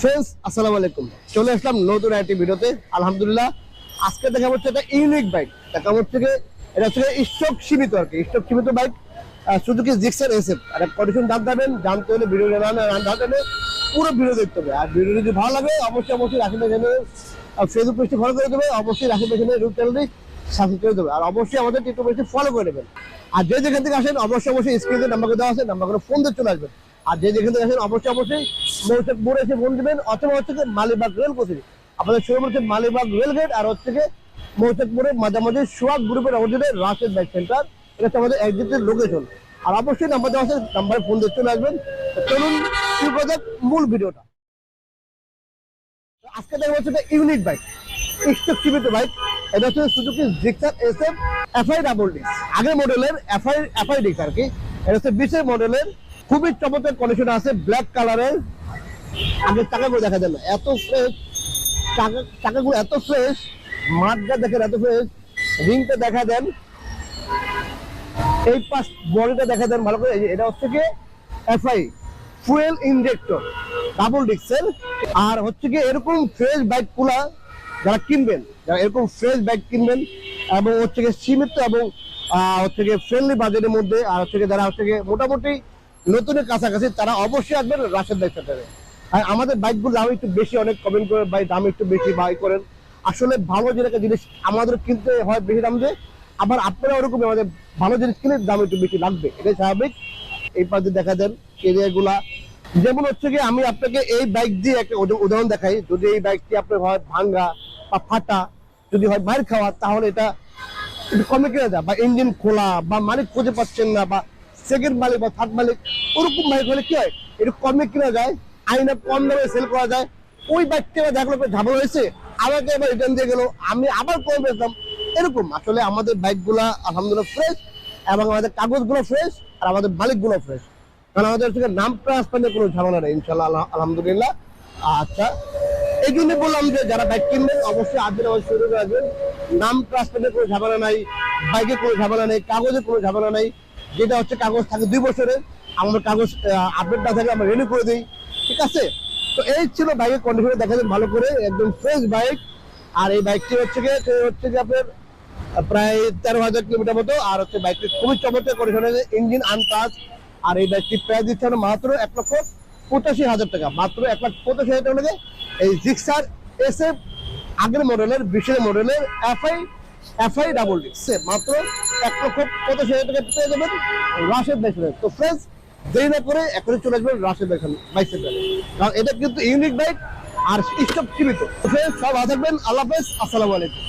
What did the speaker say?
Friends আসসালামু আলাইকুম, চলে আসলাম নতুন একটি ভিডিওতে। আলহামদুলিল্লাহ আজকে দেখা হচ্ছে একটা ইউনিক বাইক। দেখা হচ্ছে এটা হচ্ছে স্টক সীমিত আর কি, স্টক সীমিত বাইক সুজুকি জিক্সার এসএফ। আর কন্ডিশন জানতে হলে ভিডিও জানতে হলে পুরো ভিডিও দেখতে হবে। আর ভিডিও যদি ভালো লাগে অবশ্যই রাখি পেছনে ফেসবুক পেজটি ফলো করে দেবে, অবশ্যই রাখি পেছনে ইউটিউব চ্যানেলটি সাবস্ক্রাইব করে দেবে, আর অবশ্যই আমাদের টিকটক পেজটি ফলো করে দেবেন। আর যে যেখান থেকে আসেন অবশ্যই স্ক্রিনে নাম্বার দেওয়া আছে, নাম্বার করে ফোন দিয়ে চলে আসবেন। আর যে যেখান থেকে আসেন অবশ্যই মোড়ে এসে ফোন দিবেন, অথবা হচ্ছে মালিবাগ রেল কোচিং। আমাদের শোরুম হচ্ছে মালিবাগ রেল গেট, আর হচ্ছে মোড়ে মাঝামাঝি সোহাগ গ্রুপের অবস্থিত রাশেদ বাইক সেন্টার। এটা হচ্ছে আমাদের এক্সিটের লোকেশন। আর অবশ্যই নাম্বার দেওয়া আছে, নাম্বারে ফোন দিয়ে চলে আসবেন। চলুন শুরু করা যাক মূল ভিডিওটা। আজকে দেখা হচ্ছে একটা ইউনিক বাইক, স্টক সীমিত বাইক। এটা হচ্ছে Suzuki Gixxer SF FI double disc, আগের মডেলের এফআই ডিস্ক আর কি। এটা হচ্ছে 20 মডেলের, খুবই চমৎকার কন্ডিশন আছে, ব্ল্যাক কালারের। আগের চাকাগুলো দেখা যায় না, এত ফ্রেশ চাকাগুলো, এত ফ্রেশ, মাঠটা দেখেন এত ফ্রেশ। রিংটা দেখা দেন, এই পাশ বডিটা দেখা দেন ভালো করে। এটা হচ্ছে কি এফআই ফুয়েল ইনজেক্টর ডাবল ডিস্কের। আর হচ্ছে কি এরকম ফ্রেশ বাইক গুলা যারা কিনবেন, যারা এরকম ফ্রেশ বাইক কিনবেন এবং হচ্ছে কি সীমিত এবং হচ্ছে কি ফ্রেন্ডলি বাজেটের মধ্যে, আর হচ্ছে কি যারা হচ্ছে কি মোটামুটি নতুনের কাছাকাছি, তারা অবশ্যই আসবেন রাশেদ বাইক সেন্টারে। আর আমাদের বাইকগুলো দাম একটু বেশি, অনেক কমেন্ট করে ভাই দাম একটু বেশি বাই করেন। আসলে ভালো জিনিস আমাদের কিনতে হয় বেশি দাম দিয়ে, আবার আপনারা ওরকম আমাদের ভালো জিনিস কিনে দাম একটু বেশি লাগবে, এটাই স্বাভাবিক। এই পাশে দেখা দেন এরিয়াগুলা, যেমন হচ্ছে কি আমি আপনাকে এই বাইক দিয়ে একটা উদাহরণ দেখাই। যদি এই বাইকটি আপনার হয় ভাঙ্গা বা ফাটা, যদি হয় মার খাওয়া, তাহলে এটা একটু কমে কেনা যায়, বা ইঞ্জিন খোলা, বা মালিক খুঁজে পাচ্ছেন না, বা সেকেন্ড মালিক বা থার্ড মালিক, ওরকম বাইক হলে কি হয় একটু কমে কেনা যায়, আইনা কম দামে সেল করা যায়। ওই বাইকটা দেখলো ঝামেলা হয়েছে, আমাকে এবার রিটার্ন দিয়ে গেল, আমি আবার কমে বেচলাম। এরকম আসলে আমাদের বাইকগুলা আলহামদুলিল্লাহ ফ্রেশ, এবং আমাদের কাগজগুলো ফ্রেশ, আর আমাদের মালিকগুলো ফ্রেশ। কারণ আমাদের হচ্ছে নাম ট্রান্সফারের কোনো ঝামেলা নেই ইনশাল্লাহ, আলহামদুলিল্লাহ। আচ্ছা, এই জন্য বললাম যে যারা বাইক কিনবেন অবশ্যই আসবেন, আমার শুরু আসবেন। নাম ট্রান্সফারের কোনো ঝামেলা নাই, বাইকে কোনো ঝামেলা নেই, কাগজে কোনো ঝামেলা নেই। যেটা হচ্ছে কাগজ থাকে 2 বছরের, আমাদের কাগজ আপডেট না থাকে আমরা রেনিউ করে দিই, ঠিক আছে। তো এই ছিল বাইকের কন্ডিশনে, দেখা যায় ভালো করে, একদম ফ্রেশ বাইক। আর এই বাইকটি হচ্ছে কি আপনার প্রায় 13,000 কিলোমিটার মতো। আর হচ্ছে বাইকটি খুবই চমৎকার কন্ডিশনে, ইঞ্জিন আনটাচ। আর এই বাইকটি প্রায় দিচ্ছে মাত্র 1,85,000 টাকা, মাত্র 1,85,000 টাকা লাগে। এই জিক্সার এসএফ আগের মডেলের 20 মডেলের এফআই ডাবল ডিস্ক মাত্র 1,85,000 টাকা পেয়ে যাবেন রাশেদ বাইক সেন্টার। তো ফ্রেন্ডস, দেরি না করে এখনই চলে আসবেন রাশেদ বাইক সেন্টারে, কারণ এটা কিন্তু ইউনিক বাইক আর স্টক সীমিত। ফ্রেন্ডস, সব ভালো থাকবেন, আল্লাহ হাফেজ, আসসালামু আলাইকুম।